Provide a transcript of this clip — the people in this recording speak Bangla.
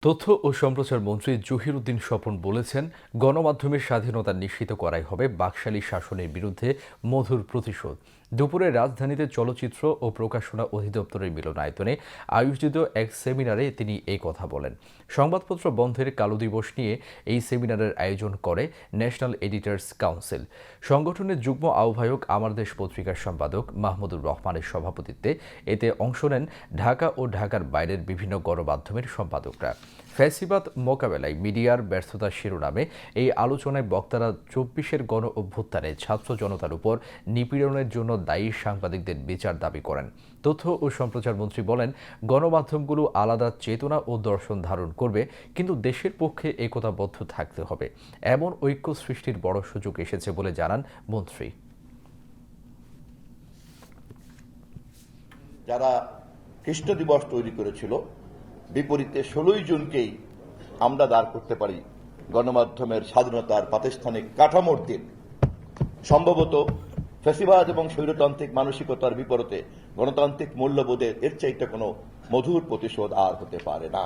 তথ্য ও সম্প্রচার মন্ত্রী জহিরুদ্দিন স্বপন বলেছেন, গণমাধ্যমের স্বাধীনতা নিশ্চিত করাই হবে বাকশালী শাসনের বিরুদ্ধে মধুর প্রতিশোধ। দুপুরে রাজধানীতে চলচ্চিত্র ও প্রকাশনা অধিদপ্তরের মিলনায়তনে আয়োজিত এক সেমিনারে তিনি এই কথা বলেন। সংবাদপত্র বন্ধের কালো দিবস নিয়ে এই সেমিনারের আয়োজন করে ন্যাশনাল এডিটর্স কাউন্সিল। সংগঠনের যুগ্ম আহ্বায়ক আমার দেশ পত্রিকার সম্পাদক মাহমুদুর রহমানের সভাপতিত্বে এতে অংশ নেন ঢাকা ও ঢাকার বাইরের বিভিন্ন গণমাধ্যমের সম্পাদকরা। ফ্যাসিবাদ মোকাবেলায় মিডিয়ার ব্যর্থতা শিরোনামে এই আলোচনায় বক্তারা ২৪-এর গণ অভ্যুত্থানে ছাত্র জনতার উপর নিপীড়নের জন্য দায়ী সাংবাদিকদের বিচার দাবি করেন। তথ্য ও সম্প্রচার মন্ত্রী বলেন, গণমাধ্যমগুলো আলাদা চেতনা ও দর্শন ধারণ করবে, কিন্তু দেশের পক্ষে একতাবদ্ধ থাকতে হবে। এমন ঐক্য সৃষ্টির বড় সুযোগ এসেছে বলে জানান মন্ত্রী। যারা খ্রিস্ট দিবস তৈরি করেছিল, বিপরীতে ১৬ই জুনকেই আমরা দাঁড় করতে পারি গণমাধ্যমের স্বাধীনতার প্রাতিষ্ঠানিক কাঠামোর দিন। সম্ভবত ফ্যাসিবাদ এবং স্বৈরতান্ত্রিক মানসিকতার বিপরীতে গণতান্ত্রিক মূল্যবোধের এর চাইতে কোনো মধুর প্রতিশোধ আর হতে পারে না।